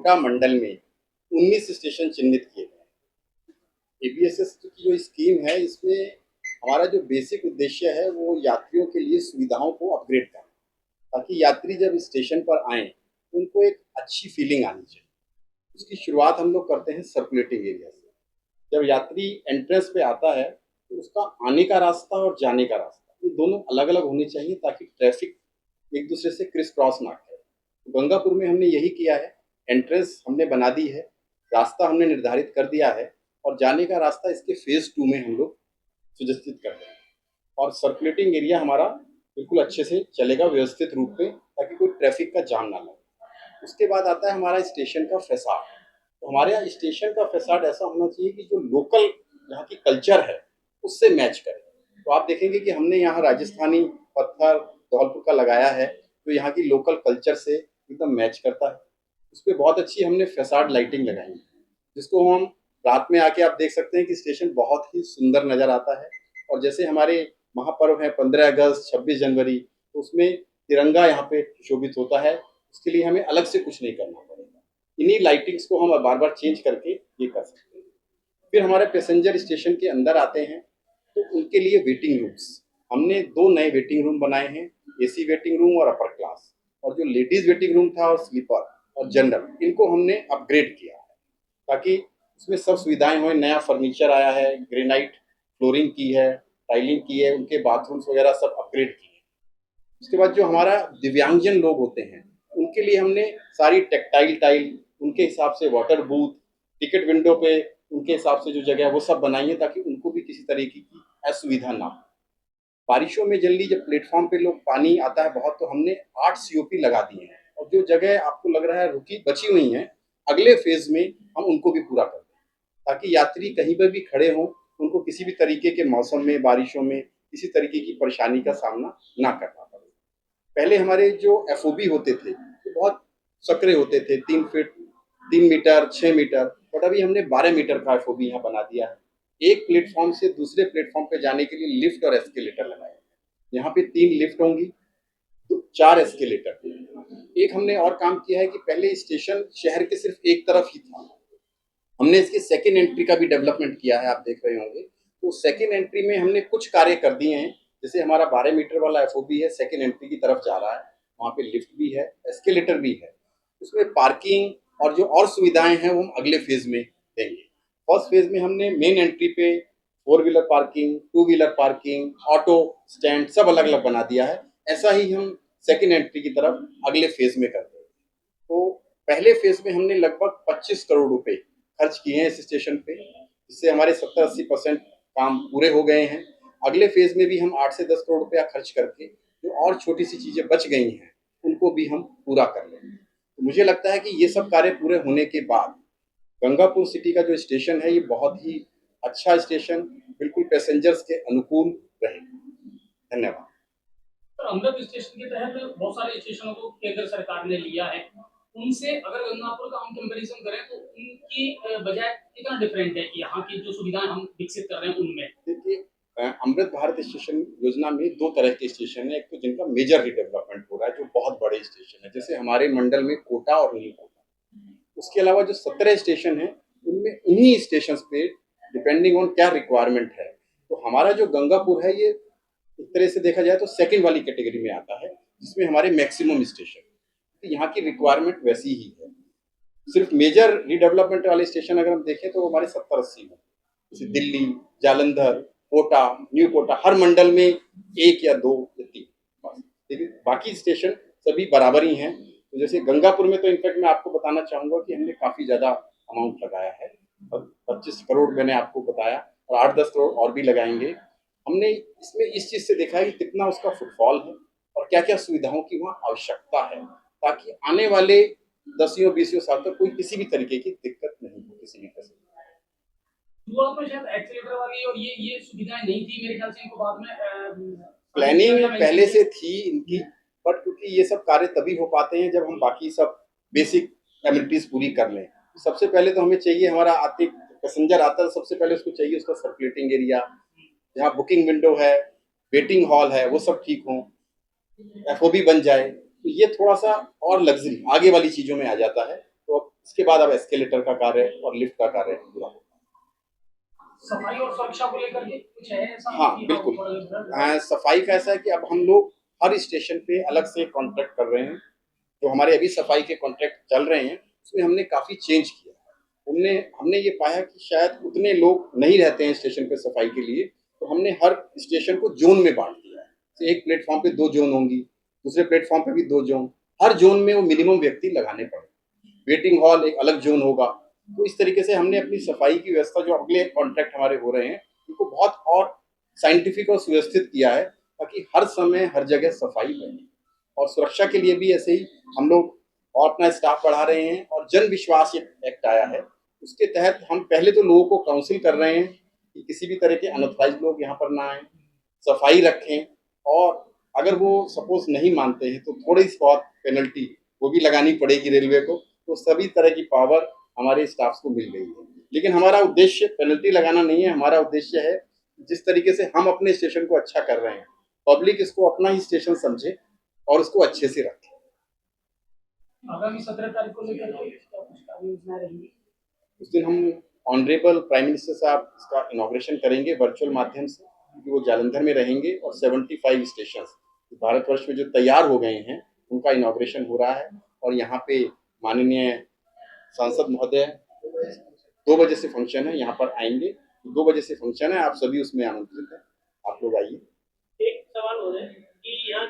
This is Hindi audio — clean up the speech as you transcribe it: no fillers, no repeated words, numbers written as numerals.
कोटा मंडल में 19 स्टेशन चिन्हित किए गए हैं। एबीएसएस की जो स्कीम है, इसमें हमारा जो बेसिक उद्देश्य है वो यात्रियों के लिए सुविधाओं को अपग्रेड करना, ताकि यात्री जब स्टेशन पर आएँ तो उनको एक अच्छी फीलिंग आनी चाहिए। उसकी शुरुआत हम लोग करते हैं सर्कुलेटिंग एरिया से। जब यात्री एंट्रेंस पे आता है तो उसका आने का रास्ता और जाने का रास्ता ये दोनों अलग अलग होने चाहिए, ताकि ट्रैफिक एक दूसरे से क्रिस क्रॉस ना करे। तो गंगापुर में हमने यही किया है, एंट्रेंस हमने बना दी है, रास्ता हमने निर्धारित कर दिया है और जाने का रास्ता इसके फेज़ 2 में हम लोग सुनिश्चित कर रहे हैं। और सर्कुलेटिंग एरिया हमारा बिल्कुल अच्छे से चलेगा व्यवस्थित रूप में, ताकि कोई ट्रैफिक का जाम ना लगे। उसके बाद आता है हमारा स्टेशन का फैसाड। तो हमारे यहाँ स्टेशन का फैसाड ऐसा होना चाहिए कि जो लोकल यहाँ की कल्चर है उससे मैच करे। तो आप देखेंगे कि हमने यहाँ राजस्थानी पत्थर धौलपुर का लगाया है, तो यहाँ की लोकल कल्चर से एकदम मैच करता है। उस पर बहुत अच्छी हमने फैसाड लाइटिंग लगाई है, जिसको हम रात में आके आप देख सकते हैं कि स्टेशन बहुत ही सुंदर नज़र आता है। और जैसे हमारे महापर्व है 15 अगस्त 26 जनवरी, तो उसमें तिरंगा यहाँ पे शोभित होता है, उसके लिए हमें अलग से कुछ नहीं करना पड़ेगा। इन्हीं लाइटिंग्स को हम बार बार चेंज करके ये कर सकते हैं। फिर हमारे पैसेंजर स्टेशन के अंदर आते हैं तो उनके लिए वेटिंग रूम्स, हमने 2 नए वेटिंग रूम बनाए हैं, एसी वेटिंग रूम और अपर क्लास। और जो लेडीज वेटिंग रूम था और स्लीपर और जनरल, इनको हमने अपग्रेड किया है, ताकि उसमें सब सुविधाएं हों। नया फर्नीचर आया है, ग्रेनाइट फ्लोरिंग की है, टाइलिंग की है, उनके बाथरूम्स वगैरह सब अपग्रेड किए हैं। उसके बाद जो हमारा दिव्यांगजन लोग होते हैं उनके लिए हमने सारी टेक्टाइल टाइल, उनके हिसाब से वाटर बूथ, टिकट विंडो पे उनके हिसाब से जो जगह है वो सब बनाई है, ताकि उनको भी किसी तरीके की असुविधा ना हो। बारिशों में जनरली जब प्लेटफॉर्म पे लोग पानी आता है बहुत, तो हमने 8 सीओपी लगा दिए हैं, और जो जगह आपको लग रहा है रुकी बची हुई हैं, अगले फेज में हम उनको भी पूरा कर दें, ताकि यात्री कहीं पर भी खड़े हों उनको किसी भी तरीके के मौसम में, बारिशों में किसी तरीके की परेशानी का सामना ना करना पड़े। पहले हमारे जो एफओबी होते थे वो बहुत सकरे होते थे, 3 मीटर 6 मीटर, बट अभी हमने 12 मीटर का एफओबी यहाँ बना दिया है। एक प्लेटफॉर्म से दूसरे प्लेटफॉर्म पे जाने के लिए लिफ्ट और एस्केलेटर लगाए हैं। यहाँ पे 3 लिफ्ट होंगी, तो 4 एस्केलेटर। एक हमने और काम किया है कि पहले स्टेशन शहर के सिर्फ एक तरफ ही था, हमने इसकी सेकेंड एंट्री का भी डेवलपमेंट किया है, आप देख रहे होंगे। तो सेकेंड एंट्री में हमने कुछ कार्य कर दिए हैं, जैसे हमारा 12 मीटर वाला एफओबी है, सेकेंड एंट्री की तरफ जा रहा है, वहाँ पे लिफ्ट भी है, एस्केलेटर भी है। उसमें पार्किंग और जो और सुविधाएं हैं वो हम अगले फेज में देंगे। फर्स्ट फेज में हमने मेन एंट्री पे 4 wheeler parking, 2 wheeler parking, auto stand सब अलग अलग बना दिया है। ऐसा ही हम सेकेंड एंट्री की तरफ अगले फेज में कर देंगे। तो पहले फेज में हमने लगभग 25 करोड़ रुपए खर्च किए हैं इस स्टेशन पे, जिससे हमारे 70-80% काम पूरे हो गए हैं। अगले फेज में भी हम 8 से 10 करोड़ रुपया खर्च करके जो और छोटी सी चीजें बच गई हैं उनको भी हम पूरा कर लेंगे। तो मुझे लगता है कि ये सब कार्य पूरे होने के बाद गंगापुर सिटी का जो स्टेशन है ये बहुत ही अच्छा स्टेशन, बिल्कुल पैसेंजर्स के अनुकूल रहेगा। धन्यवाद। सर, अमृत स्टेशन के तहत बहुत सारे स्टेशनों को केंद्र सरकार ने लिया है, उनसे अगर गंगापुर का हम कंपैरिजन करें तो उनकी बजाय कितना डिफरेंट है यहाँ की जो सुविधाएं हम विकसित कर रहे हैं उनमें? देखिए, अमृत भारत स्टेशन योजना में 2 तरह के स्टेशन है। एक तो जिनका मेजर रिडेवलपमेंट हो रहा है, जो बहुत बड़े स्टेशन है, जैसे हमारे मंडल में कोटा और न्यू कोटा। उसके अलावा जो 17 स्टेशन है उनमें उन्हीं स्टेशन पे डिपेंडिंग ऑन क्या रिक्वायरमेंट है। तो हमारा जो गंगापुर है ये एक तरह से देखा जाए तो सेकंड वाली कैटेगरी में आता है, जिसमें हमारे मैक्सिमम स्टेशन, तो यहाँ की रिक्वायरमेंट वैसी ही है। सिर्फ मेजर रिडेवलपमेंट वाले स्टेशन अगर हम देखें तो हमारे 70-80 हैं, जैसे दिल्ली, जालंधर, कोटा, न्यू कोटा, हर मंडल में 1 या 2 या 3 बस। लेकिन बाकी स्टेशन सभी बराबर ही हैं। तो जैसे गंगापुर में तो इनफैक्ट मैं आपको बताना चाहूँगा कि हमने काफ़ी ज़्यादा अमाउंट लगाया है, 25 करोड़ मैंने आपको बताया, और 8-10 करोड़ और भी लगाएंगे। हमने इसमें इस चीज़ से देखा है कि कितना उसका फुटफॉल है और क्या-क्या सुविधाओं की वहाँ आवश्यकता है, ताकि आने वाले 10 साल तक कोई किसी भी तरीके की दिक्कत नहीं हो किसी भी किस्म की। शुरुआत में शायद एक्सीलेटर वाली और ये सुविधाएं नहीं थी मेरे ख्याल से, इनको बाद में प्लानिंग पहले से थी इनकी, बट क्योंकि ये सब कार्य तभी हो पाते हैं जब हम बाकी सब बेसिक एमिनिटीज पूरी कर लें। सबसे पहले तो हमें चाहिए, हमारा आते पैसेंजर आता है सबसे पहले उसको चाहिए उसका सर्कुलेटिंग एरिया, जहाँ बुकिंग विंडो है, वेटिंग हॉल है, वो सब ठीक हो, एफओबी बन जाए, तो ये थोड़ा सा और लग्जरी आगे वाली चीज़ों में आ जाता है। तो अब उसके बाद अब एस्केलेटर का कार्य और लिफ्ट का कार्य पूरा होगा। सफाई और सुरक्षा को लेकर के कुछ है ऐसा हाँ कि बिल्कुल। थोड़ा सफाई का ऐसा है कि अब हम लोग हर स्टेशन पे अलग से कॉन्ट्रैक्ट कर रहे हैं। जो हमारे अभी सफाई के कॉन्ट्रैक्ट चल रहे हैं उसमें हमने काफ़ी चेंज किया। हमने ये पाया कि शायद उतने लोग नहीं रहते हैं स्टेशन पे सफाई के लिए, तो हमने हर स्टेशन को जोन में बांट दिया है। तो एक प्लेटफॉर्म पे 2 जोन होंगी, दूसरे प्लेटफॉर्म पे भी 2 जोन, हर जोन में वो मिनिमम व्यक्ति लगाने पड़ेंगे। वेटिंग हॉल एक अलग जोन होगा। तो इस तरीके से हमने अपनी सफाई की व्यवस्था, जो अगले कॉन्ट्रैक्ट हमारे हो रहे हैं, उनको बहुत और साइंटिफिक और सुव्यवस्थित किया है, ताकि हर समय हर जगह सफाई बने। और सुरक्षा के लिए भी ऐसे ही हम लोग और अपना स्टाफ बढ़ा रहे हैं। और जन विश्वास एक्ट आया है, उसके तहत हम पहले तो लोगों को काउंसिल कर रहे हैं कि किसी भी तरह के अनऑथराइज्ड लोग यहाँ पर ना आए, सफाई रखें, और अगर वो सपोज नहीं मानते हैं तो थोड़ी सी बहुत पेनल्टी वो भी लगानी पड़ेगी रेलवे को। तो सभी तरह की पावर हमारे स्टाफ को मिल गई है। लेकिन हमारा उद्देश्य पेनल्टी लगाना नहीं है। हमारा उद्देश्य है जिस तरीके से हम अपने स्टेशन को अच्छा कर रहे हैं, पब्लिक इसको अपना ही स्टेशन समझे और उसको अच्छे से रखे। आगामी 17 तारीख को लेकर के क्या कुछ कार्य योजना रहेंगी? उस दिन हम ऑनरेबल प्राइम मिनिस्टर साहब इसका इनॉग्रेशन करेंगे वर्चुअल माध्यम से, क्योंकि वो जालंधर में रहेंगे। और 75 स्टेशन भारतवर्ष में जो तैयार हो गए हैं उनका इनॉग्रेशन हो रहा है। और यहाँ पे माननीय सांसद महोदय 2 बजे से फंक्शन है, यहाँ पर आएंगे। 2 बजे से फंक्शन है, आप सभी उसमें आमंत्रित हैं, आप लोग आइए। एक सवाल हो रहा है कि यहाँ